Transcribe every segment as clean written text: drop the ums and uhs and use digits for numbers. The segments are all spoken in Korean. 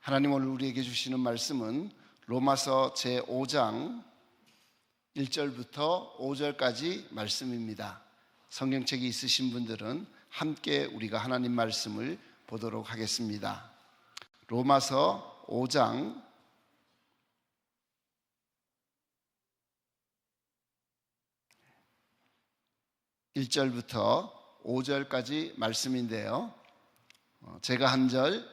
하나님 오늘 우리에게 주시는 말씀은 로마서 제5장 1절부터 5절까지 말씀입니다. 성경책이 있으신 분들은 함께 우리가 하나님 말씀을 보도록 하겠습니다. 로마서 5장 1절부터 5절까지 말씀인데요, 제가 한 절,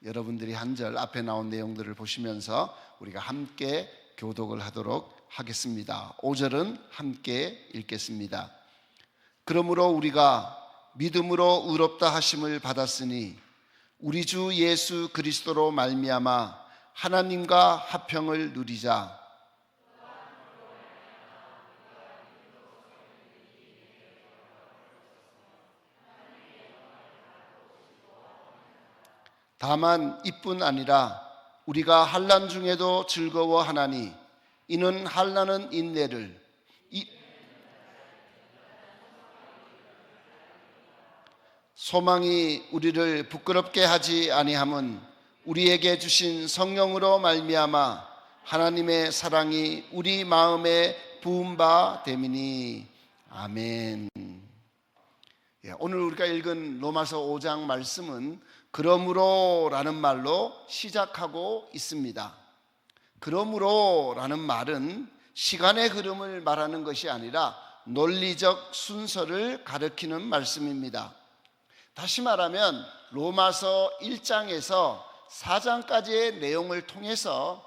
여러분들이 한 절, 앞에 나온 내용들을 보시면서 우리가 함께 교독을 하도록 하겠습니다. 5절은 함께 읽겠습니다. 그러므로 우리가 믿음으로 의롭다 하심을 받았으니 우리 주 예수 그리스도로 말미암아 하나님과 화평을 누리자. 다만 이뿐 아니라 우리가 환난 중에도 즐거워하나니 이는 환난은 인내를, 소망이 우리를 부끄럽게 하지 아니함은 우리에게 주신 성령으로 말미암아 하나님의 사랑이 우리 마음에 부은 바 됨이니. 아멘. 오늘 우리가 읽은 로마서 5장 말씀은 그러므로 라는 말로 시작하고 있습니다. 그러므로 라는 말은 시간의 흐름을 말하는 것이 아니라 논리적 순서를 가리키는 말씀입니다. 다시 말하면 로마서 1장에서 4장까지의 내용을 통해서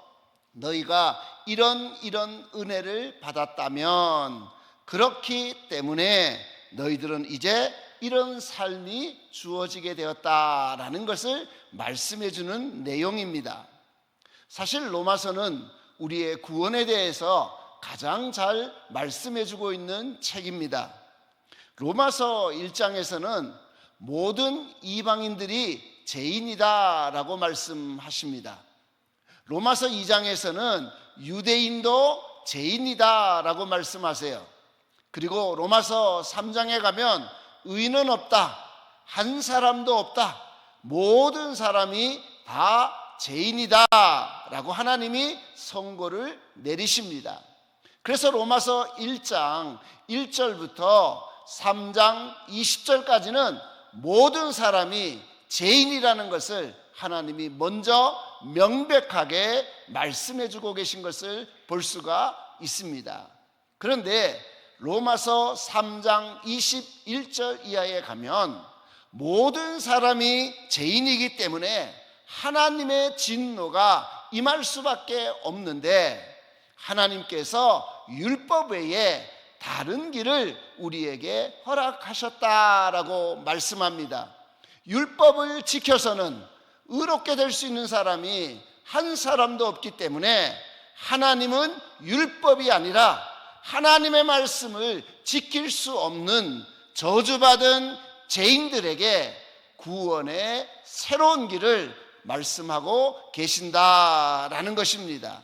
너희가 이런 은혜를 받았다면, 그렇기 때문에 너희들은 이제 이런 삶이 주어지게 되었다라는 것을 말씀해 주는 내용입니다. 사실 로마서는 우리의 구원에 대해서 가장 잘 말씀해 주고 있는 책입니다. 로마서 1장에서는 모든 이방인들이 죄인이다라고 말씀하십니다. 로마서 2장에서는 유대인도 죄인이다라고 말씀하세요. 그리고 로마서 3장에 가면 의인은 없다, 한 사람도 없다, 모든 사람이 다 죄인이다 라고 하나님이 선고를 내리십니다. 그래서 로마서 1장 1절부터 3장 20절까지는 모든 사람이 죄인이라는 것을 하나님이 먼저 명백하게 말씀해 주고 계신 것을 볼 수가 있습니다. 그런데 로마서 3장 21절 이하에 가면 모든 사람이 죄인이기 때문에 하나님의 진노가 임할 수밖에 없는데, 하나님께서 율법 외에 다른 길을 우리에게 허락하셨다라고 말씀합니다. 율법을 지켜서는 의롭게 될 수 있는 사람이 한 사람도 없기 때문에 하나님은 율법이 아니라 하나님의 말씀을 지킬 수 없는 저주받은 죄인들에게 구원의 새로운 길을 말씀하고 계신다라는 것입니다.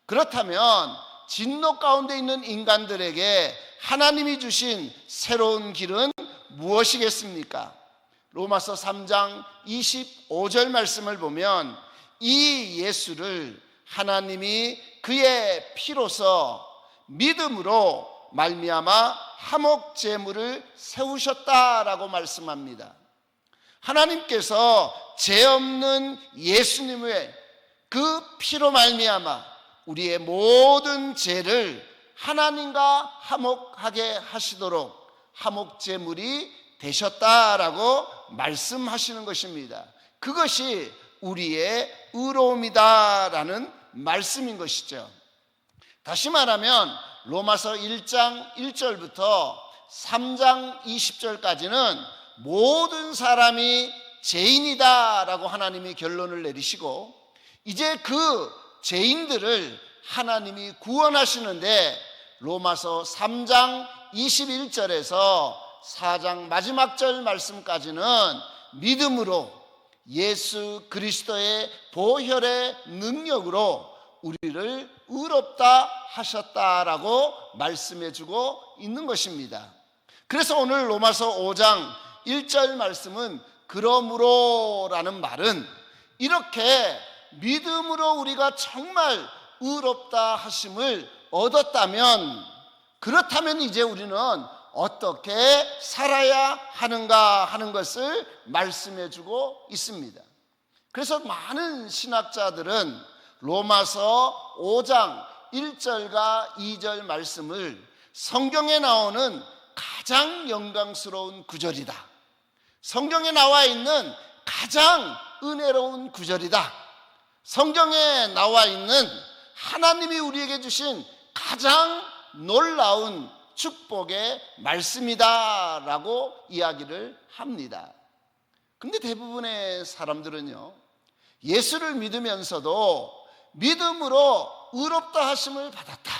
그렇다면 진노 가운데 있는 인간들에게 하나님이 주신 새로운 길은 무엇이겠습니까? 로마서 3장 25절 말씀을 보면 이 예수를 하나님이 그의 피로서 믿음으로 말미암아 화목 제물을 세우셨다라고 말씀합니다. 하나님께서 죄 없는 예수님의 그 피로 말미암아 우리의 모든 죄를 하나님과 화목하게 하시도록 화목 제물이 되셨다라고 말씀하시는 것입니다. 그것이 우리의 의로움이다라는 말씀인 것이죠. 다시 말하면 로마서 1장 1절부터 3장 20절까지는 모든 사람이 죄인이다라고 하나님이 결론을 내리시고, 이제 그 죄인들을 하나님이 구원하시는데 로마서 3장 21절에서 4장 마지막 절 말씀까지는 믿음으로 예수 그리스도의 보혈의 능력으로 우리를 의롭다 하셨다라고 말씀해 주고 있는 것입니다. 그래서 오늘 로마서 5장 1절 말씀은 그러므로 라는 말은 이렇게 믿음으로 우리가 정말 의롭다 하심을 얻었다면, 그렇다면 이제 우리는 어떻게 살아야 하는가 하는 것을 말씀해 주고 있습니다. 그래서 많은 신학자들은 로마서 5장 1절과 2절 말씀을 성경에 나오는 가장 영광스러운 구절이다, 성경에 나와 있는 가장 은혜로운 구절이다, 성경에 나와 있는 하나님이 우리에게 주신 가장 놀라운 축복의 말씀이다 라고 이야기를 합니다. 근데 대부분의 사람들은요, 예수를 믿으면서도 믿음으로 의롭다 하심을 받았다,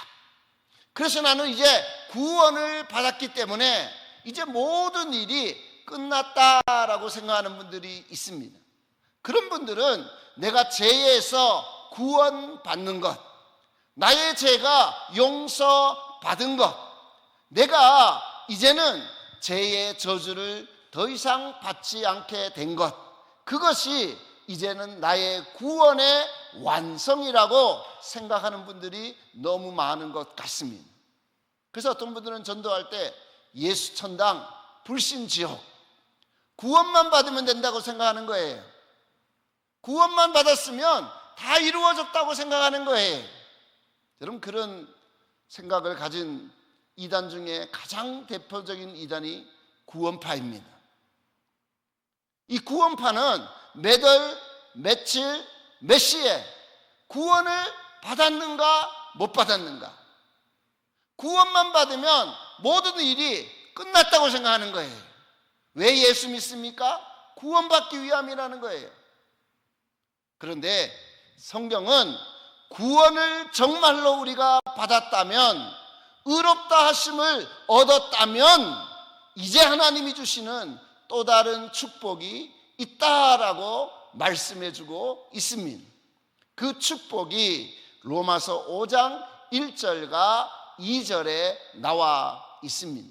그래서 나는 이제 구원을 받았기 때문에 이제 모든 일이 끝났다라고 생각하는 분들이 있습니다. 그런 분들은 내가 죄에서 구원받는 것, 나의 죄가 용서받은 것, 내가 이제는 죄의 저주를 더 이상 받지 않게 된 것, 그것이 이제는 나의 구원의 완성이라고 생각하는 분들이 너무 많은 것 같습니다. 그래서 어떤 분들은 전도할 때 예수 천당, 불신 지옥, 구원만 받으면 된다고 생각하는 거예요. 구원만 받았으면 다 이루어졌다고 생각하는 거예요. 여러분, 그런 생각을 가진 이단 중에 가장 대표적인 이단이 구원파입니다. 이 구원파는 몇 월, 며칠, 몇 시에 구원을 받았는가 못 받았는가, 구원만 받으면 모든 일이 끝났다고 생각하는 거예요. 왜 예수 믿습니까? 구원받기 위함이라는 거예요. 그런데 성경은 구원을 정말로 우리가 받았다면, 의롭다 하심을 얻었다면 이제 하나님이 주시는 또 다른 축복이 있다라고 말씀해 주고 있습니다. 그 축복이 로마서 5장 1절과 2절에 나와 있습니다.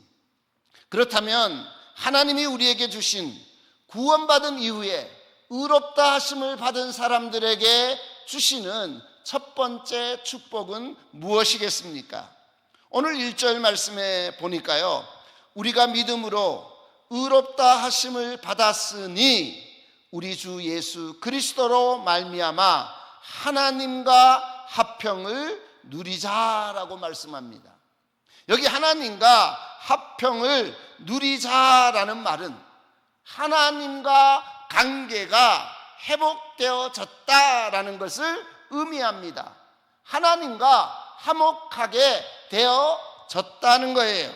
그렇다면 하나님이 우리에게 주신 구원받은 이후에 의롭다 하심을 받은 사람들에게 주시는 첫 번째 축복은 무엇이겠습니까? 오늘 1절 말씀에 보니까요, 우리가 믿음으로 의롭다 하심을 받았으니 우리 주 예수 그리스도로 말미암아 하나님과 화평을 누리자라고 말씀합니다. 여기 하나님과 화평을 누리자라는 말은 하나님과 관계가 회복되어졌다라는 것을 의미합니다. 하나님과 화목하게 되어졌다는 거예요.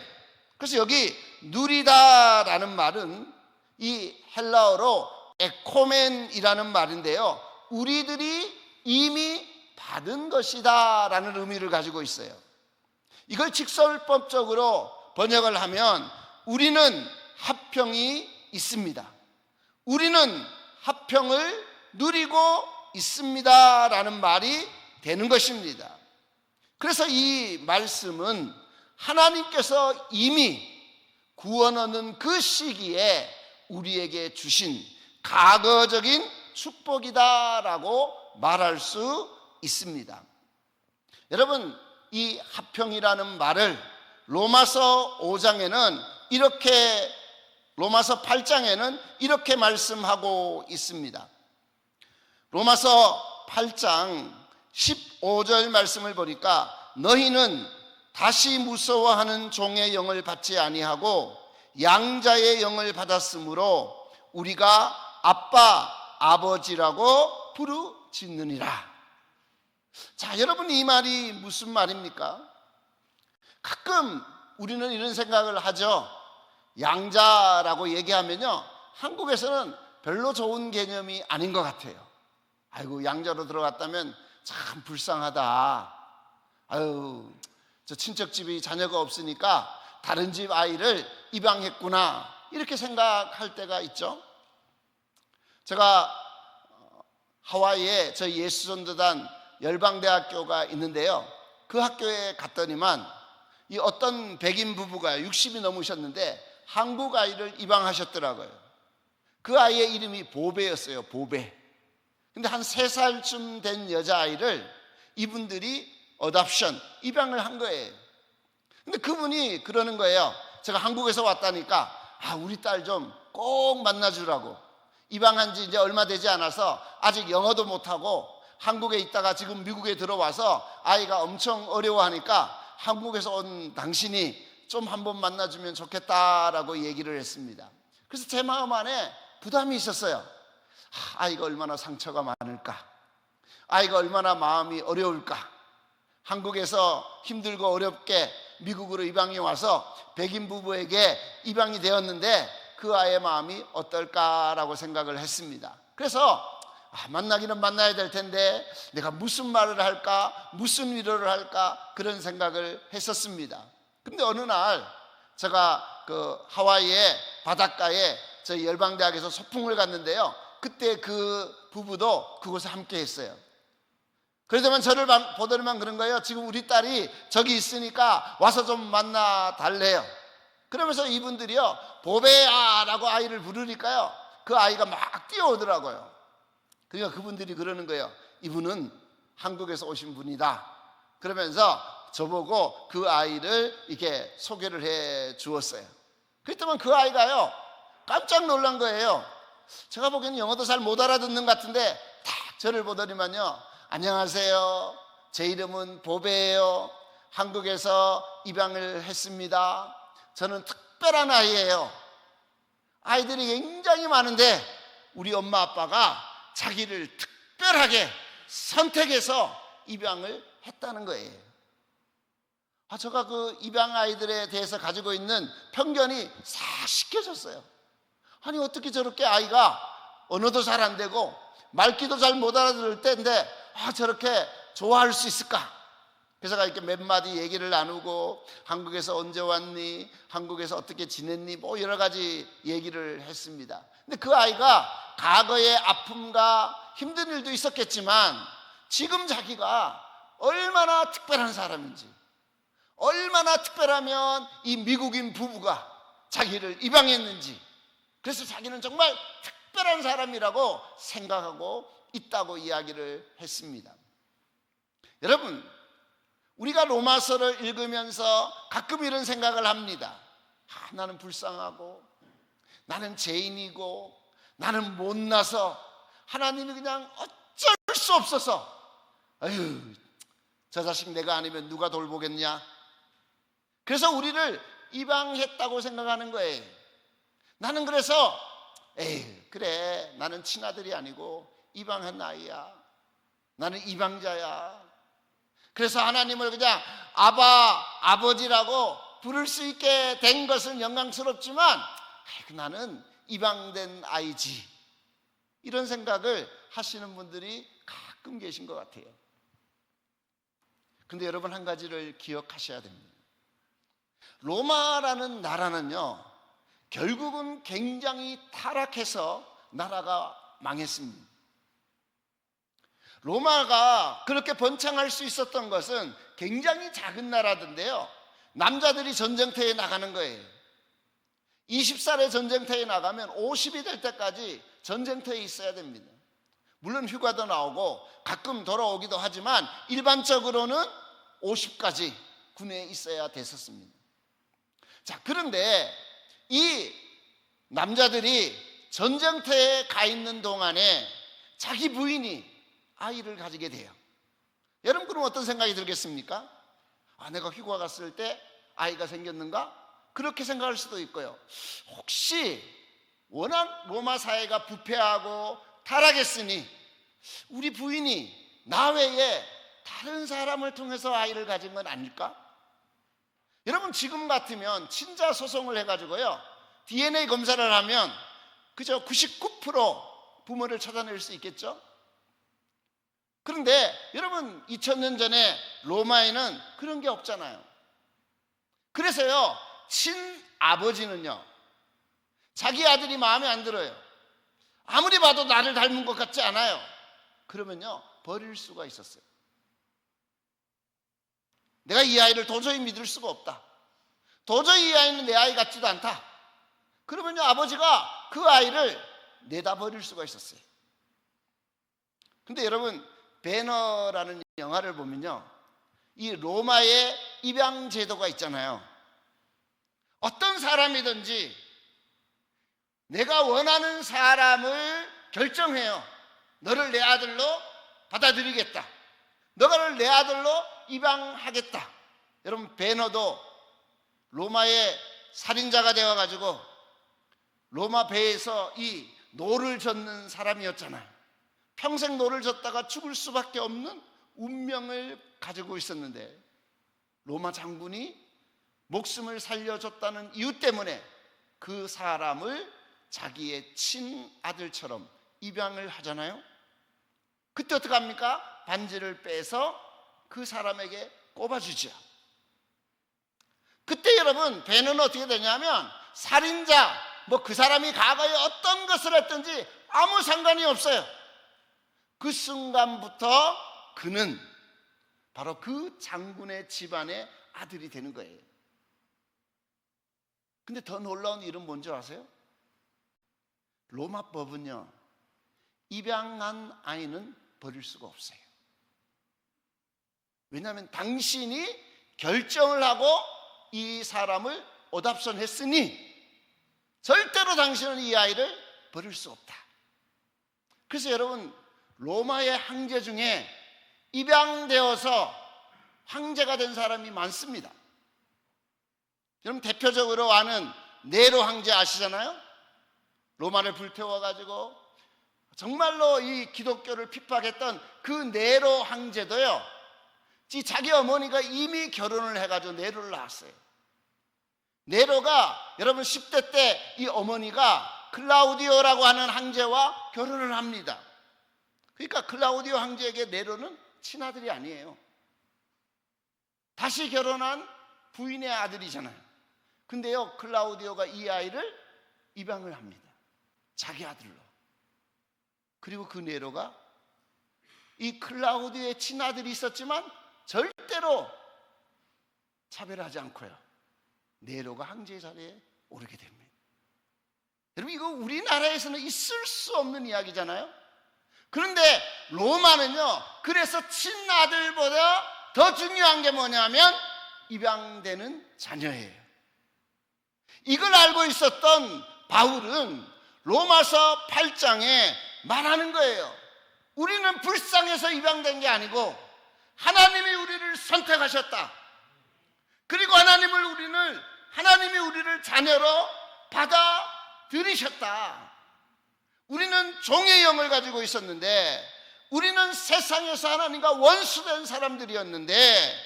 그래서 여기 누리다라는 말은 이 헬라어로 에코멘이라는 말인데요, 우리들이 이미 받은 것이다 라는 의미를 가지고 있어요. 이걸 직설법적으로 번역을 하면 우리는 화평이 있습니다, 우리는 화평을 누리고 있습니다 라는 말이 되는 것입니다. 그래서 이 말씀은 하나님께서 이미 구원 얻는 그 시기에 우리에게 주신 과거적인 축복이다라고 말할 수 있습니다. 여러분, 이 화평이라는 말을 로마서 5장에는 이렇게, 로마서 8장에는 이렇게 말씀하고 있습니다. 로마서 8장 15절 말씀을 보니까 너희는 다시 무서워하는 종의 영을 받지 아니하고 양자의 영을 받았으므로 우리가 아빠, 아버지라고 부르짖느니라. 자, 여러분, 이 말이 무슨 말입니까? 가끔 우리는 이런 생각을 하죠. 양자라고 얘기하면요, 한국에서는 별로 좋은 개념이 아닌 것 같아요. 아이고, 양자로 들어갔다면 참 불쌍하다. 아유, 저 친척집이 자녀가 없으니까 다른 집 아이를 입양했구나, 이렇게 생각할 때가 있죠. 제가 하와이에 저희 예수전도단 열방대학교가 있는데요, 그 학교에 갔더니만 이 어떤 백인 부부가 60이 넘으셨는데 한국 아이를 입양하셨더라고요. 그 아이의 이름이 보배였어요. 보배. 근데 한 3살쯤 된 여자아이를 이분들이 어답션, 입양을 한 거예요. 근데 그분이 그러는 거예요. 제가 한국에서 왔다니까 우리 딸 좀 꼭 만나주라고. 입양한 지 이제 얼마 되지 않아서 아직 영어도 못하고 한국에 있다가 지금 미국에 들어와서 아이가 엄청 어려워하니까 한국에서 온 당신이 좀 한번 만나주면 좋겠다라고 얘기를 했습니다. 그래서 제 마음 안에 부담이 있었어요. 아이가 얼마나 상처가 많을까, 아이가 얼마나 마음이 어려울까. 한국에서 힘들고 어렵게 미국으로 입양이 와서 백인 부부에게 입양이 되었는데 그 아이의 마음이 어떨까라고 생각을 했습니다. 그래서 만나기는 만나야 될 텐데 내가 무슨 말을 할까, 무슨 위로를 할까, 그런 생각을 했었습니다. 근데 어느 날 제가 그 하와이의 바닷가에 저희 열방대학에서 소풍을 갔는데요, 그때 그 부부도 그곳에 함께 했어요. 그러더만 저를 보더니만 그런 거예요. 지금 우리 딸이 저기 있으니까 와서 좀 만나 달래요. 그러면서 이분들이요, 보배야 라고 아이를 부르니까요, 그 아이가 막 뛰어오더라고요. 그러니까 그분들이 그러는 거예요. 이분은 한국에서 오신 분이다. 그러면서 저보고 그 아이를 이렇게 소개를 해 주었어요. 그랬더니 그 아이가요, 깜짝 놀란 거예요. 제가 보기에는 영어도 잘 못 알아듣는 것 같은데 딱 저를 보더니만요, 안녕하세요, 제 이름은 보배예요. 한국에서 입양을 했습니다. 저는 특별한 아이예요. 아이들이 굉장히 많은데 우리 엄마 아빠가 자기를 특별하게 선택해서 입양을 했다는 거예요. 제가 그 입양 아이들에 대해서 가지고 있는 편견이 싹 씻겨졌어요. 아니 어떻게 저렇게 아이가 언어도 잘 안 되고 말귀도 잘 못 알아들을 때인데 저렇게 좋아할 수 있을까? 그래서 이렇게 몇 마디 얘기를 나누고 한국에서 언제 왔니? 한국에서 어떻게 지냈니? 뭐 여러 가지 얘기를 했습니다. 근데 그 아이가 과거의 아픔과 힘든 일도 있었겠지만 지금 자기가 얼마나 특별한 사람인지, 얼마나 특별하면 이 미국인 부부가 자기를 입양했는지, 그래서 자기는 정말 특별한 사람이라고 생각하고 있다고 이야기를 했습니다. 여러분, 우리가 로마서를 읽으면서 가끔 이런 생각을 합니다. 나는 불쌍하고 나는 죄인이고 나는 못나서 하나님이 그냥 어쩔 수 없어서 저 자식 내가 아니면 누가 돌보겠냐. 그래서 우리를 입양했다고 생각하는 거예요. 나는 그래서 그래, 나는 친아들이 아니고 입양한 아이야, 나는 입양자야. 그래서 하나님을 그냥 아버지라고 부를 수 있게 된 것은 영광스럽지만 나는 입양된 아이지, 이런 생각을 하시는 분들이 가끔 계신 것 같아요. 근데 여러분, 한 가지를 기억하셔야 됩니다. 로마라는 나라는요, 결국은 굉장히 타락해서 나라가 망했습니다. 로마가 그렇게 번창할 수 있었던 것은 굉장히 작은 나라던데요, 남자들이 전쟁터에 나가는 거예요. 20살에 전쟁터에 나가면 50이 될 때까지 전쟁터에 있어야 됩니다. 물론 휴가도 나오고 가끔 돌아오기도 하지만 일반적으로는 50까지 군에 있어야 됐었습니다. 자, 그런데 이 남자들이 전쟁터에 가 있는 동안에 자기 부인이 아이를 가지게 돼요. 여러분, 그럼 어떤 생각이 들겠습니까? 내가 휴가 갔을 때 아이가 생겼는가? 그렇게 생각할 수도 있고요. 혹시 워낙 로마 사회가 부패하고 타락했으니 우리 부인이 나 외에 다른 사람을 통해서 아이를 가진 건 아닐까? 여러분, 지금 같으면 친자 소송을 해가지고요, DNA 검사를 하면 그저 99% 부모를 찾아낼 수 있겠죠? 그런데 여러분, 2000년 전에 로마에는 그런 게 없잖아요. 그래서요, 친아버지는요, 자기 아들이 마음에 안 들어요. 아무리 봐도 나를 닮은 것 같지 않아요. 그러면요, 버릴 수가 있었어요. 내가 이 아이를 도저히 믿을 수가 없다, 도저히 이 아이는 내 아이 같지도 않다. 그러면요, 아버지가 그 아이를 내다 버릴 수가 있었어요. 근데 여러분, 배너라는 영화를 보면요, 이 로마의 입양 제도가 있잖아요. 어떤 사람이든지 내가 원하는 사람을 결정해요. 너를 내 아들로 받아들이겠다, 너를 내 아들로 입양하겠다. 여러분, 베너도 로마의 살인자가 되어가지고 로마 배에서 이 노를 젓는 사람이었잖아요. 평생 노를 젓다가 죽을 수밖에 없는 운명을 가지고 있었는데, 로마 장군이 목숨을 살려줬다는 이유 때문에 그 사람을 자기의 친아들처럼 입양을 하잖아요. 그때 어떻게 합니까? 반지를 빼서 그 사람에게 꼽아주죠. 그때 여러분, 배는 어떻게 되냐면, 살인자, 그 사람이 과거에 어떤 것을 했든지 아무 상관이 없어요. 그 순간부터 그는 바로 그 장군의 집안의 아들이 되는 거예요. 근데 더 놀라운 일은 뭔지 아세요? 로마법은요, 입양한 아이는 버릴 수가 없어요. 왜냐하면 당신이 결정을 하고 이 사람을 어답션 했으니 절대로 당신은 이 아이를 버릴 수 없다. 그래서 여러분, 로마의 황제 중에 입양되어서 황제가 된 사람이 많습니다. 여러분, 대표적으로 아는 네로 황제 아시잖아요? 로마를 불태워가지고 정말로 이 기독교를 핍박했던 그 네로 황제도요, 자기 어머니가 이미 결혼을 해가지고 네로를 낳았어요. 네로가 여러분 10대 때 이 어머니가 클라우디오라고 하는 황제와 결혼을 합니다. 그러니까 클라우디오 황제에게 네로는 친아들이 아니에요. 다시 결혼한 부인의 아들이잖아요. 근데요, 클라우디오가 이 아이를 입양을 합니다. 자기 아들로. 그리고 그 네로가 이 클라우디오의 친아들이 있었지만 절대로 차별하지 않고요, 네로가 황제 자리에 오르게 됩니다. 여러분, 이거 우리나라에서는 있을 수 없는 이야기잖아요. 그런데 로마는요, 그래서 친아들보다 더 중요한 게 뭐냐면 입양되는 자녀예요. 이걸 알고 있었던 바울은 로마서 8장에 말하는 거예요. 우리는 불쌍해서 입양된 게 아니고 하나님이 우리를 선택하셨다. 그리고 하나님이 우리를 자녀로 받아들이셨다. 우리는 종의 영을 가지고 있었는데, 우리는 세상에서 하나님과 원수된 사람들이었는데,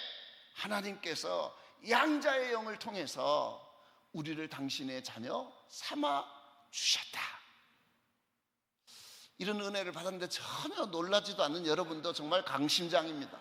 하나님께서 양자의 영을 통해서 우리를 당신의 자녀 삼아 주셨다. 이런 은혜를 받았는데 전혀 놀라지도 않는 여러분도 정말 강심장입니다.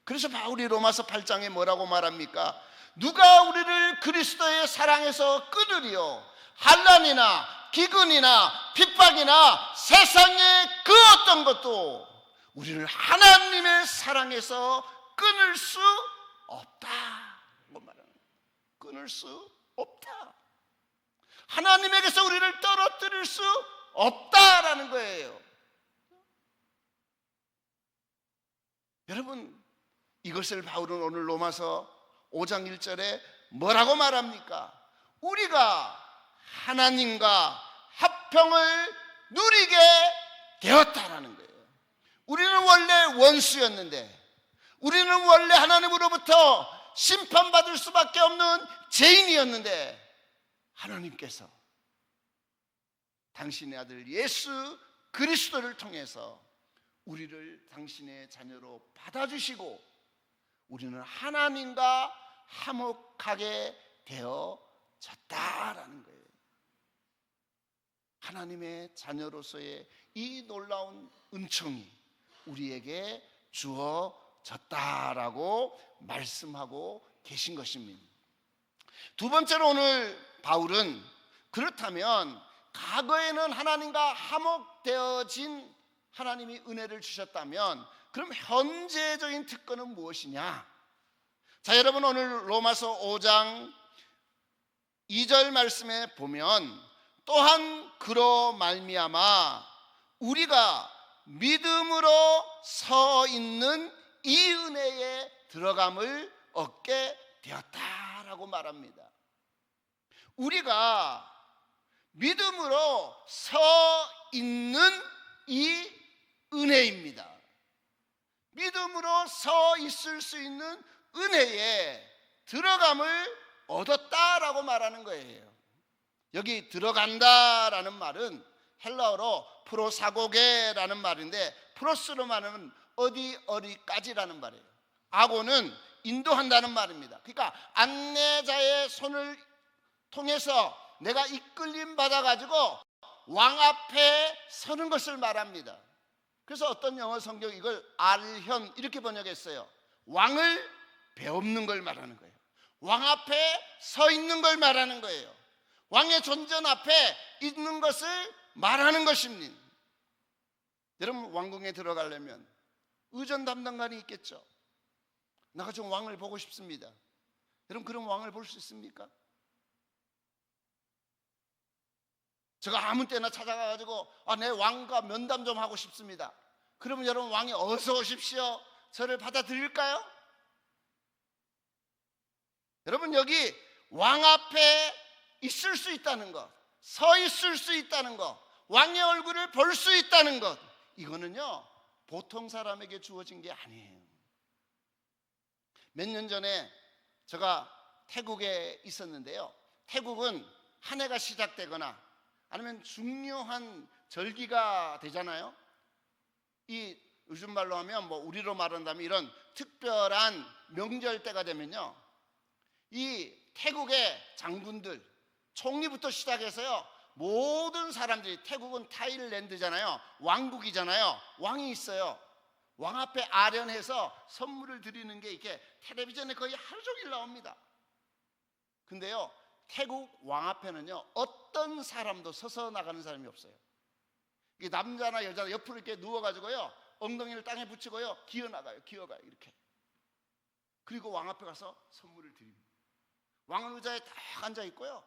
그래서 바울이 로마서 8장에 뭐라고 말합니까? 누가 우리를 그리스도의 사랑에서 끊으리요? 환난이나 기근이나 핍박이나 세상의 그 어떤 것도 우리를 하나님의 사랑에서 끊을 수 없다. 끊을 수 없다. 하나님에게서 우리를 떨어뜨릴 수 없다라는 거예요. 여러분, 이것을 바울은 오늘 로마서 5장 1절에 뭐라고 말합니까? 우리가 하나님과 합평을 누리게 되었다라는 거예요. 우리는 원래 원수였는데, 우리는 원래 하나님으로부터 심판받을 수밖에 없는 죄인이었는데, 하나님께서 당신의 아들 예수 그리스도를 통해서 우리를 당신의 자녀로 받아주시고 우리는 하나님과 화목하게 되어졌다라는 거예요. 하나님의 자녀로서의 이 놀라운 은총이 우리에게 주어졌다라고 말씀하고 계신 것입니다. 두 번째로 오늘 바울은, 그렇다면 과거에는 하나님과 화목되어진 하나님이 은혜를 주셨다면 그럼 현재적인 특권은 무엇이냐? 자, 여러분, 오늘 로마서 5장 2절 말씀에 보면, 또한 그로 말미암아 우리가 믿음으로 서 있는 이 은혜에 들어감을 얻게 되었다라고 말합니다. 우리가 믿음으로 서 있는 이 은혜입니다. 믿음으로 서 있을 수 있는 은혜에 들어감을 얻었다라고 말하는 거예요. 여기 들어간다라는 말은 헬라어로 프로사고게라는 말인데, 프로스로 말하면 어디까지라는 말이에요. 아고는 인도한다는 말입니다. 그러니까 안내자의 손을 통해서 내가 이끌림 받아가지고 왕 앞에 서는 것을 말합니다. 그래서 어떤 영어 성경 이걸 알현 이렇게 번역했어요. 왕을 배우는 걸 말하는 거예요. 왕 앞에 서 있는 걸 말하는 거예요. 왕의 존전 앞에 있는 것을 말하는 것입니다. 여러분, 왕궁에 들어가려면 의전 담당관이 있겠죠. 내가 좀 왕을 보고 싶습니다. 여러분, 그럼 왕을 볼 수 있습니까? 제가 아무 때나 찾아가가지고 내 왕과 면담 좀 하고 싶습니다. 그러면 여러분, 왕이 어서 오십시오, 저를 받아들일까요? 여러분, 여기 왕 앞에 있을 수 있다는 것, 서 있을 수 있다는 것, 왕의 얼굴을 볼 수 있다는 것, 이거는요 보통 사람에게 주어진 게 아니에요. 몇 년 전에 제가 태국에 있었는데요, 태국은 한 해가 시작되거나 아니면 중요한 절기가 되잖아요. 이 요즘 말로 하면 우리로 말한다면 이런 특별한 명절 때가 되면요, 이 태국의 장군들, 총리부터 시작해서요, 모든 사람들이, 태국은 타일랜드잖아요, 왕국이잖아요, 왕이 있어요. 왕 앞에 아련해서 선물을 드리는 게 이렇게 텔레비전에 거의 하루 종일 나옵니다. 근데요, 태국 왕 앞에는요 어떤 사람도 서서 나가는 사람이 없어요. 남자나 여자나 옆으로 이렇게 누워가지고요, 엉덩이를 땅에 붙이고요, 기어나가요. 기어가요, 이렇게. 그리고 왕 앞에 가서 선물을 드립니다. 왕은 의자에 딱 앉아 있고요,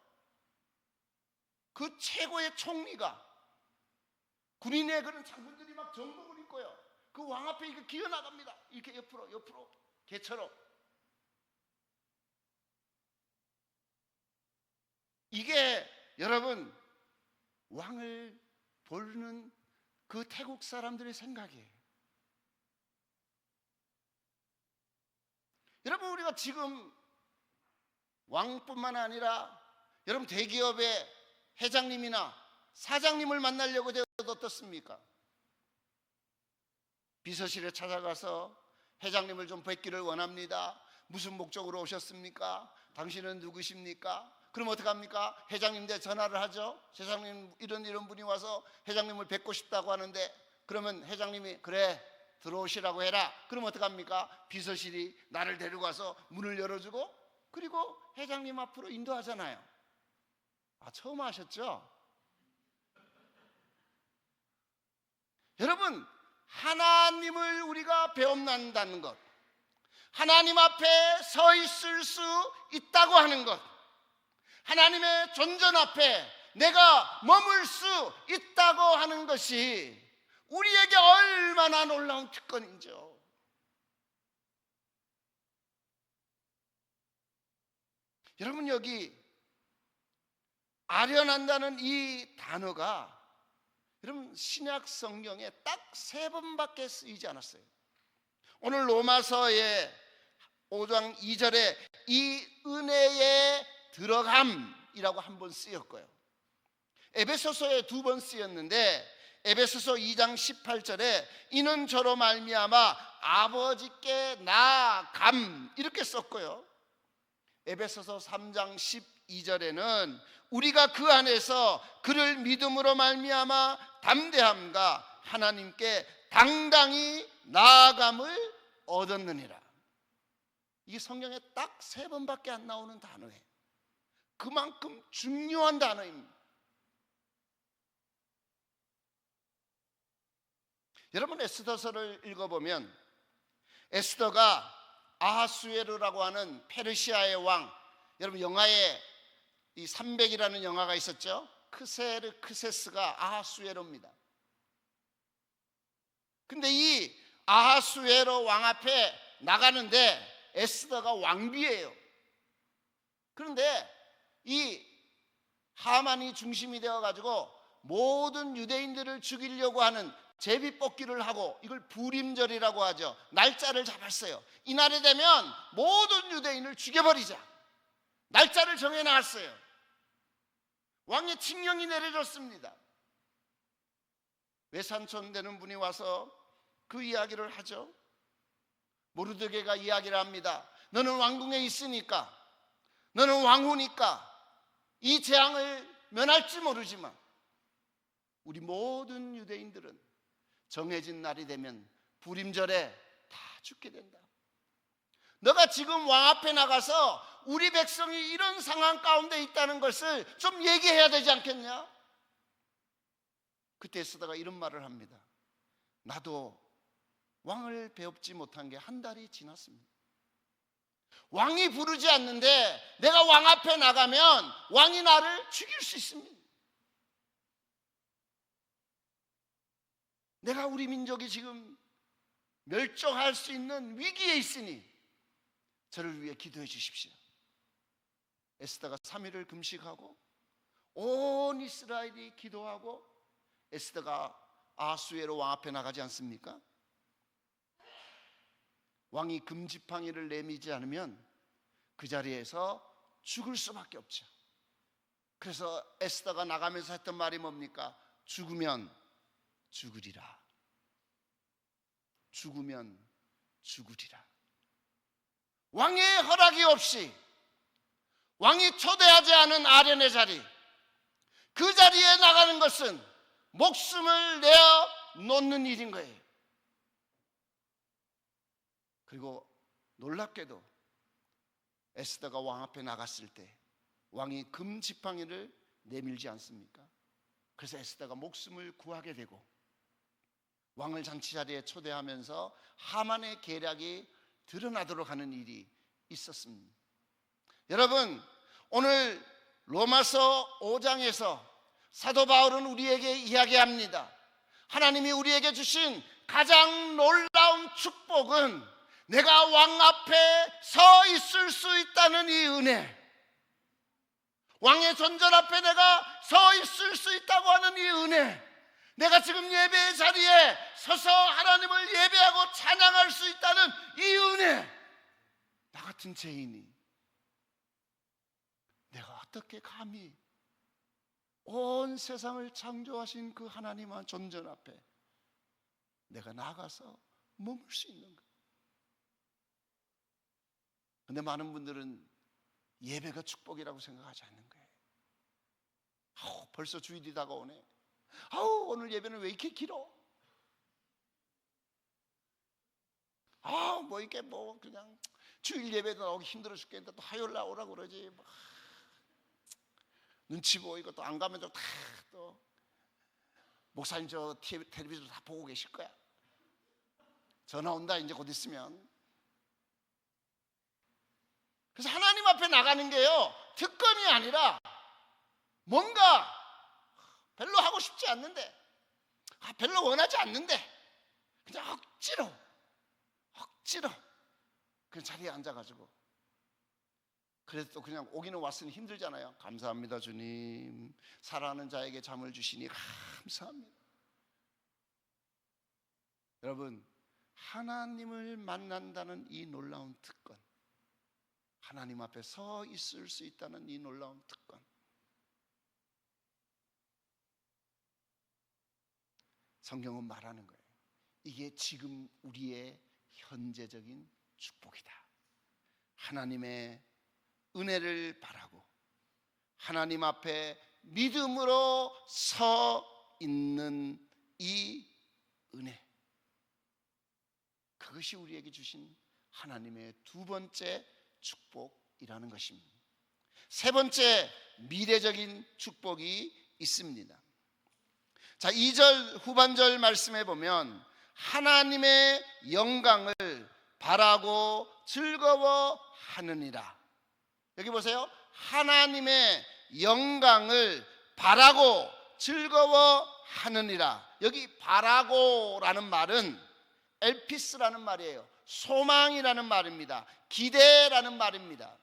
그 최고의 총리가, 군인의 그런 장군들이 막 정복을 입고요, 그 왕 앞에 이렇게 기어나갑니다. 이렇게 옆으로 개처럼. 이게 여러분, 왕을 보는 그 태국 사람들의 생각이에요. 여러분, 우리가 지금 왕뿐만 아니라 여러분 대기업의 회장님이나 사장님을 만나려고 해도 어떻습니까? 비서실에 찾아가서 회장님을 좀 뵙기를 원합니다. 무슨 목적으로 오셨습니까? 당신은 누구십니까? 그럼 어떡합니까? 회장님한테 전화를 하죠. 회장님, 이런 분이 와서 회장님을 뵙고 싶다고 하는데, 그러면 회장님이 그래 들어오시라고 해라. 그럼 어떡합니까? 비서실이 나를 데리고 가서 문을 열어주고, 그리고 회장님 앞으로 인도하잖아요. 처음 하셨죠? 여러분, 하나님을 우리가 배움난다는 것, 하나님 앞에 서 있을 수 있다고 하는 것, 하나님의 존전 앞에 내가 머물 수 있다고 하는 것이 우리에게 얼마나 놀라운 특권인지요. 여러분, 여기 아련한다는 이 단어가 여러분 신약 성경에 딱 3번밖에 쓰이지 않았어요. 오늘 로마서의 5장 2절에 이 은혜의 들어감이라고 한 번 쓰였고요, 에베소서에 2번 쓰였는데 에베소서 2장 18절에 이는 저로 말미암아 아버지께 나아감 이렇게 썼고요, 에베소서 3장 12절에는 우리가 그 안에서 그를 믿음으로 말미암아 담대함과 하나님께 당당히 나아감을 얻었느니라. 이게 성경에 딱 3번밖에 안 나오는 단어예요. 그만큼 중요한 단어입니다. 여러분, 에스더서를 읽어보면 에스더가 아하수에르라고 하는 페르시아의 왕, 여러분 영화에 이 300이라는 영화가 있었죠. 크세르크세스가 아하수에르입니다. 근데 이 아하수에로 왕 앞에 나가는데 에스더가 왕비예요. 그런데 이 하만이 중심이 되어가지고 모든 유대인들을 죽이려고 하는 제비뽑기를 하고, 이걸 부림절이라고 하죠. 날짜를 잡았어요. 이날이 되면 모든 유대인을 죽여버리자, 날짜를 정해놨어요. 왕의 칙령이 내려졌습니다. 외삼촌 되는 분이 와서 그 이야기를 하죠. 모르드게가 이야기를 합니다. 너는 왕궁에 있으니까, 너는 왕후니까 이 재앙을 면할지 모르지만 우리 모든 유대인들은 정해진 날이 되면 부림절에 다 죽게 된다. 너가 지금 왕 앞에 나가서 우리 백성이 이런 상황 가운데 있다는 것을 좀 얘기해야 되지 않겠냐? 그때 에스더가 이런 말을 합니다. 나도 왕을 배웁지 못한 게 한 달이 지났습니다. 왕이 부르지 않는데 내가 왕 앞에 나가면 왕이 나를 죽일 수 있습니다. 내가 우리 민족이 지금 멸종할 수 있는 위기에 있으니 저를 위해 기도해 주십시오. 에스더가 3일을 금식하고 온 이스라엘이 기도하고 에스더가 아하수에로 왕 앞에 나가지 않습니까? 왕이 금지팡이를 내밀지 않으면 그 자리에서 죽을 수밖에 없죠. 그래서 에스더가 나가면서 했던 말이 뭡니까? 죽으면 죽으리라. 죽으면 죽으리라. 왕의 허락이 없이, 왕이 초대하지 않은 아련의 자리, 그 자리에 나가는 것은 목숨을 내어 놓는 일인 거예요. 그리고 놀랍게도 에스더가 왕 앞에 나갔을 때 왕이 금지팡이를 내밀지 않습니까? 그래서 에스더가 목숨을 구하게 되고 왕을 잔치 자리에 초대하면서 하만의 계략이 드러나도록 하는 일이 있었습니다. 여러분, 오늘 로마서 5장에서 사도 바울은 우리에게 이야기합니다. 하나님이 우리에게 주신 가장 놀라운 축복은 내가 왕 앞에 서 있을 수 있다는 이 은혜, 왕의 존전 앞에 내가 서 있을 수 있다고 하는 이 은혜, 내가 지금 예배의 자리에 서서 하나님을 예배하고 찬양할 수 있다는 이 은혜, 나 같은 죄인이 내가 어떻게 감히 온 세상을 창조하신 그 하나님의 존전 앞에 내가 나가서 머물 수 있는가? 근데 많은 분들은 예배가 축복이라고 생각하지 않는 거예요. 벌써 주일이 다가오네. 오늘 예배는 왜 이렇게 길어? 뭐 이렇게 뭐 그냥 주일 예배도 나오기 힘들어 죽겠는데 또 화요일 날 오라고 그러지. 눈치 보이고 또 안 가면 또 목사님 저 텔레비전 다 보고 계실 거야. 전화 온다 이제 곧 있으면. 그래서 하나님 앞에 나가는 게요, 특권이 아니라 뭔가 별로 하고 싶지 않는데, 별로 원하지 않는데 그냥 억지로 그 자리에 앉아가지고, 그래서 또 그냥 오기는 왔으니 힘들잖아요. 감사합니다 주님, 사랑하는 자에게 잠을 주시니 감사합니다. 여러분, 하나님을 만난다는 이 놀라운 특권, 하나님 앞에 서 있을 수 있다는 이 놀라운 특권, 성경은 말하는 거예요. 이게 지금 우리의 현재적인 축복이다. 하나님의 은혜를 바라고 하나님 앞에 믿음으로 서 있는 이 은혜, 그것이 우리에게 주신 하나님의 두 번째 축복이라는 것입니다. 세 번째 미래적인 축복이 있습니다. 자, 2절 후반절 말씀해 보면 하나님의 영광을 바라고 즐거워하느니라. 여기 보세요. 하나님의 영광을 바라고 즐거워하느니라. 여기 바라고라는 말은 엘피스라는 말이에요. 소망이라는 말입니다. 기대라는 말입니다.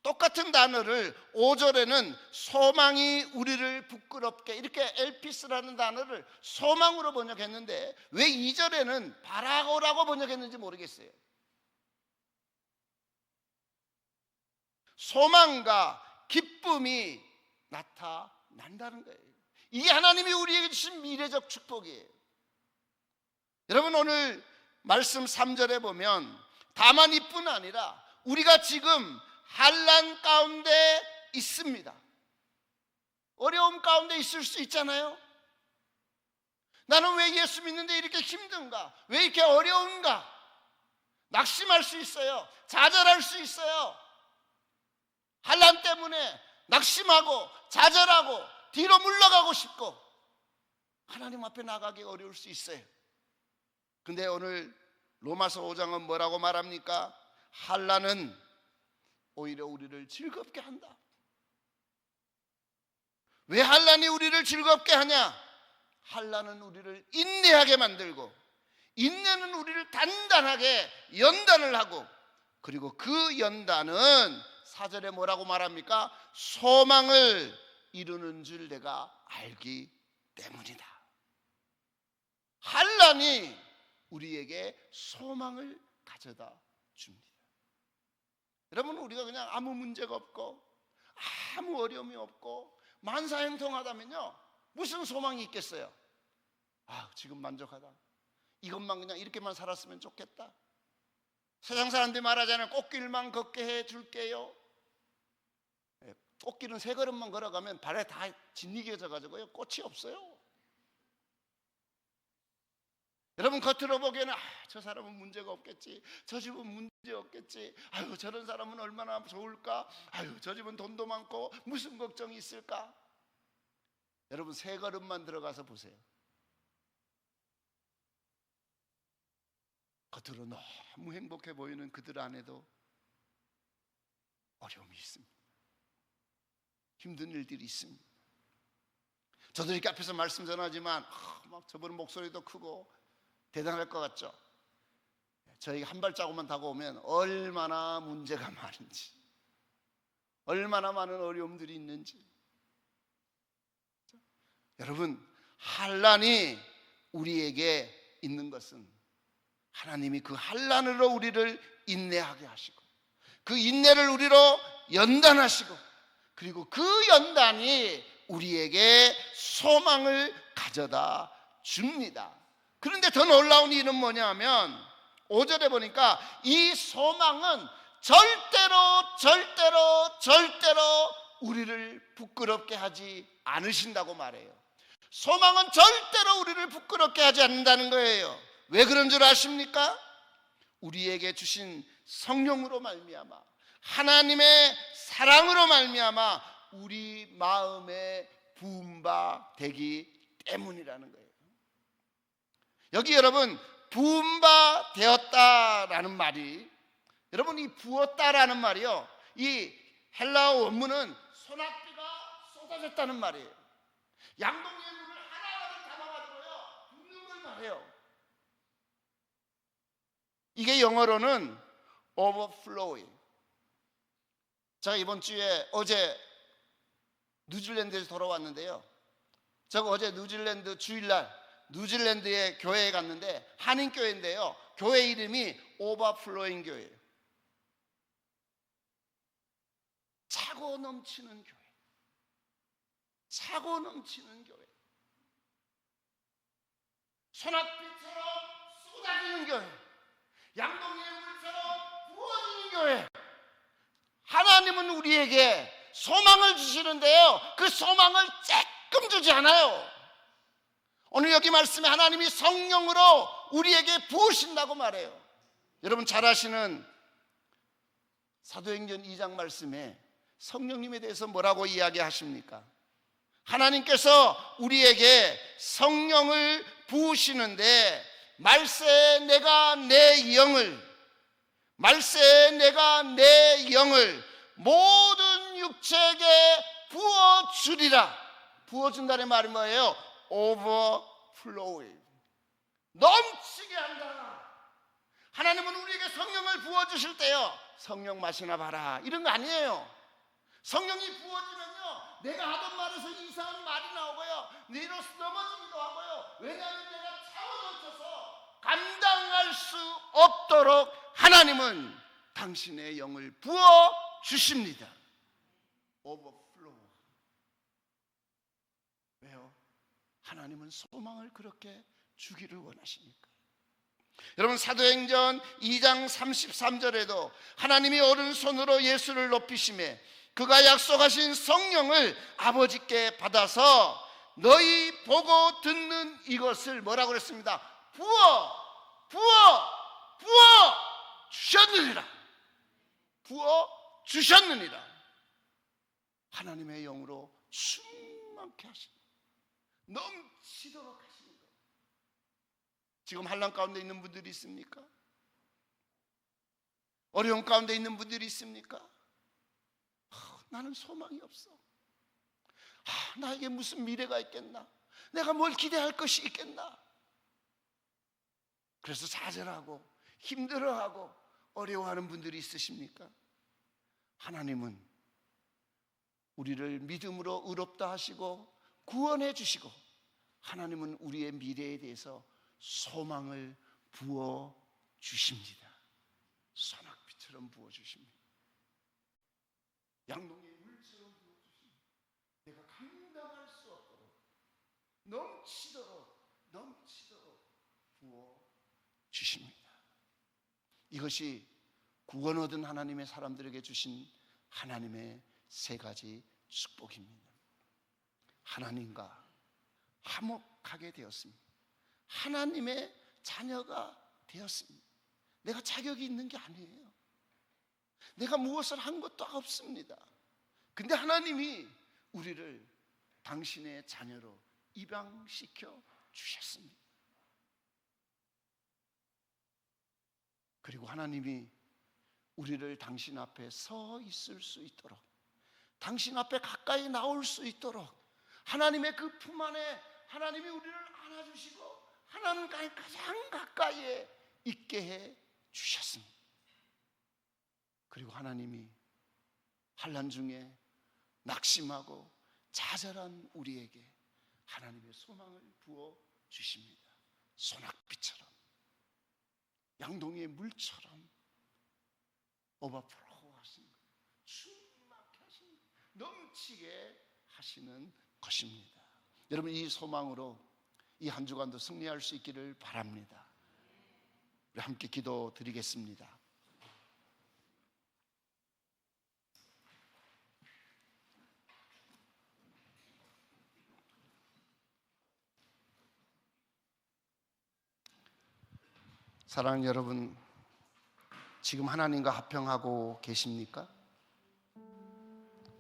똑같은 단어를 5절에는 소망이 우리를 부끄럽게, 이렇게 엘피스라는 단어를 소망으로 번역했는데 왜 2절에는 바라고라고 번역했는지 모르겠어요. 소망과 기쁨이 나타난다는 거예요. 이게 하나님이 우리에게 주신 미래적 축복이에요. 여러분, 오늘 말씀 3절에 보면 다만 이뿐 아니라 우리가 지금 환난 가운데 있습니다. 어려움 가운데 있을 수 있잖아요. 나는 왜 예수 믿는데 이렇게 힘든가? 왜 이렇게 어려운가? 낙심할 수 있어요. 좌절할 수 있어요. 환난 때문에 낙심하고 좌절하고 뒤로 물러가고 싶고 하나님 앞에 나가기 어려울 수 있어요. 근데 오늘 로마서 5장은 뭐라고 말합니까? 환난은 오히려 우리를 즐겁게 한다. 왜 환난이 우리를 즐겁게 하냐? 환난은 우리를 인내하게 만들고, 인내는 우리를 단단하게 연단을 하고, 그리고 그 연단은 4절에 뭐라고 말합니까? 소망을 이루는 줄 내가 알기 때문이다. 환난이 우리에게 소망을 가져다 줍니다. 여러분, 우리가 그냥 아무 문제가 없고 아무 어려움이 없고 만사형통하다면요, 무슨 소망이 있겠어요? 지금 만족하다. 이것만 그냥 이렇게만 살았으면 좋겠다. 세상 사람들이 말하잖아요. 꽃길만 걷게 해줄게요. 꽃길은 세 걸음만 걸어가면 발에 다 짓이겨져 가지고요, 꽃이 없어요. 여러분, 겉으로 보기에는 저 사람은 문제가 없겠지, 저 집은 문제 없겠지, 저런 사람은 얼마나 좋을까, 저 집은 돈도 많고 무슨 걱정이 있을까. 여러분, 세 걸음만 들어가서 보세요. 겉으로 너무 행복해 보이는 그들 안에도 어려움이 있습니다. 힘든 일들이 있습니다. 저도 이렇게 앞에서 말씀 전하지만 막 저분 목소리도 크고 대단할 것 같죠? 저희가 한 발자국만 다가오면 얼마나 문제가 많은지, 얼마나 많은 어려움들이 있는지. 여러분, 환난이 우리에게 있는 것은 하나님이 그 환난으로 우리를 인내하게 하시고, 그 인내를 우리로 연단하시고, 그리고 그 연단이 우리에게 소망을 가져다 줍니다. 그런데 더 놀라운 일은 뭐냐면 5절에 보니까 이 소망은 절대로 우리를 부끄럽게 하지 않으신다고 말해요. 소망은 절대로 우리를 부끄럽게 하지 않는다는 거예요. 왜 그런 줄 아십니까? 우리에게 주신 성령으로 말미암아, 하나님의 사랑으로 말미암아 우리 마음에 부은 바 되기 때문이라는 거예요. 여기 여러분, 부은 바 되었다라는 말이, 여러분, 이 부었다라는 말이요, 이 헬라어 원문은 소낙비가 쏟아졌다는 말이에요. 양동이의 물을 하나하나 담아가지고요 붓는 걸 말해요. 이게 영어로는 overflowing. 제가 이번 주에 어제 뉴질랜드에서 돌아왔는데요, 제가 어제 뉴질랜드 주일날 뉴질랜드의 교회에 갔는데 한인교회인데요, 교회 이름이 오버플로잉 교회예요. 차고 넘치는 교회, 차고 넘치는 교회, 소낙비처럼 쏟아지는 교회, 양동이의 물처럼 부어지는 교회. 하나님은 우리에게 소망을 주시는데요, 그 소망을 조금 주지 않아요. 오늘 여기 말씀에 하나님이 성령으로 우리에게 부으신다고 말해요. 여러분 잘 아시는 사도행전 2장 말씀에 성령님에 대해서 뭐라고 이야기하십니까? 하나님께서 우리에게 성령을 부으시는데 말세에 내가 내 영을 모든 육체에게 부어주리라. 부어준다는 말이 뭐예요? overflowing, 넘치게 한다. 하나님은 우리에게 성령을 부어주실 때요, 성령 마시나 봐라 이런 거 아니에요. 성령이 부어지면요, 내가 하던 말에서 이상한 말이 나오고요, 내로 넘어지기도 하고요. 왜냐하면 내가 차고 넘쳐서 감당할 수 없도록 하나님은 당신의 영을 부어주십니다. overflow. 왜요? 하나님은 소망을 그렇게 주기를 원하시니까. 여러분, 사도행전 2장 33절에도 하나님이 오른손으로 예수를 높이시매 그가 약속하신 성령을 아버지께 받아서 너희 보고 듣는 이것을 뭐라고 그랬습니다? 부어 주셨느니라. 부어 주셨느니라. 하나님의 영으로 충만케 하시는, 넘치도록 하시는 것. 지금 환난 가운데 있는 분들이 있습니까? 어려움 가운데 있는 분들이 있습니까? 나는 소망이 없어. 나에게 무슨 미래가 있겠나? 내가 뭘 기대할 것이 있겠나? 그래서 좌절하고 힘들어하고 어려워하는 분들이 있으십니까? 하나님은 우리를 믿음으로 의롭다 하시고 구원해 주시고, 하나님은 우리의 미래에 대해서 소망을 부어 주십니다. 소낙비처럼 부어 주십니다. 양동이의 물처럼 부어 주십니다. 내가 감당할 수 없도록 넘치도록 부어 주십니다. 이것이 구원 얻은 하나님의 사람들에게 주신 하나님의 세 가지 축복입니다. 하나님과 화목하게 되었습니다. 하나님의 자녀가 되었습니다. 내가 자격이 있는 게 아니에요. 내가 무엇을 한 것도 없습니다. 근데 하나님이 우리를 당신의 자녀로 입양시켜 주셨습니다. 그리고 하나님이 우리를 당신 앞에 서 있을 수 있도록, 당신 앞에 가까이 나올 수 있도록 하나님의 그 품 안에 하나님이 우리를 안아주시고 하나님과의 가장 가까이에 있게 해 주셨습니다. 그리고 하나님이 환난 중에 낙심하고 좌절한 우리에게 하나님의 소망을 부어 주십니다. 소낙비처럼, 양동이의 물처럼 오버플로우 하시는 것, 충만케 하시는 것, 넘치게 하시는 것입니다. 여러분, 이 소망으로 이 한 주간도 승리할 수 있기를 바랍니다. 우리 함께 기도 드리겠습니다. 사랑하는 여러분, 지금 하나님과 합평하고 계십니까?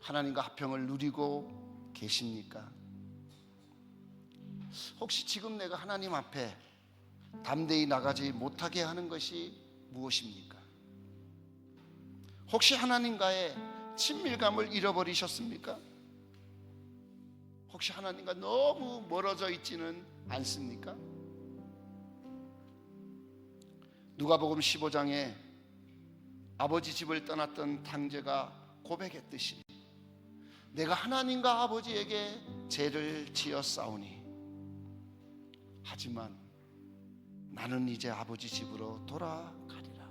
하나님과 합평을 누리고 계십니까? 혹시 지금 내가 하나님 앞에 담대히 나가지 못하게 하는 것이 무엇입니까? 혹시 하나님과의 친밀감을 잃어버리셨습니까? 혹시 하나님과 너무 멀어져 있지는 않습니까? 누가복음 15장에 아버지 집을 떠났던 탕제가 고백했듯이 내가 하나님과 아버지에게 죄를 지었사오니 하지만 나는 이제 아버지 집으로 돌아가리라.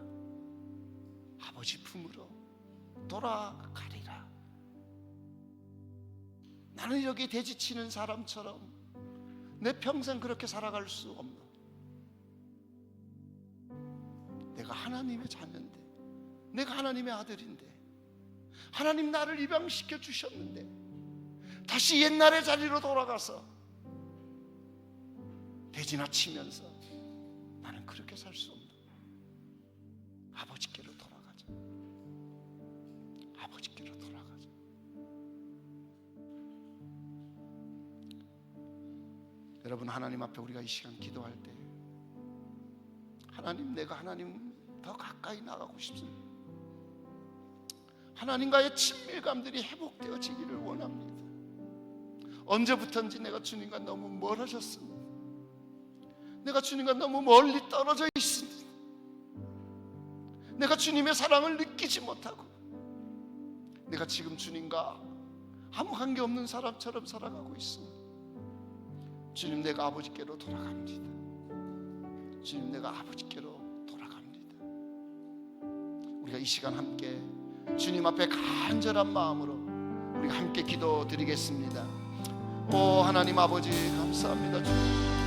아버지 품으로 돌아가리라. 나는 여기 돼지치는 사람처럼 내 평생 그렇게 살아갈 수 없노. 내가 하나님의 자녀인데, 내가 하나님의 아들인데, 하나님 나를 입양시켜 주셨는데 다시 옛날의 자리로 돌아가서 돼지나 치면서 나는 그렇게 살 수 없다. 아버지께로 돌아가자. 아버지께로 돌아가자. 여러분, 하나님 앞에 우리가 이 시간 기도할 때 하나님, 내가 하나님 더 가까이 나가고 싶습니다. 하나님과의 친밀감들이 회복되어지기를 원합니다. 언제부턴지 내가 주님과 너무 멀어졌습니다. 내가 주님과 너무 멀리 떨어져 있습니다. 내가 주님의 사랑을 느끼지 못하고 내가 지금 주님과 아무 관계없는 사람처럼 살아가고 있습니다. 주님, 내가 아버지께로 돌아갑니다. 주님, 내가 아버지께로 돌아갑니다. 우리가 이 시간 함께 주님 앞에 간절한 마음으로 우리가 함께 기도드리겠습니다. 오 하나님 아버지, 감사합니다. 주님,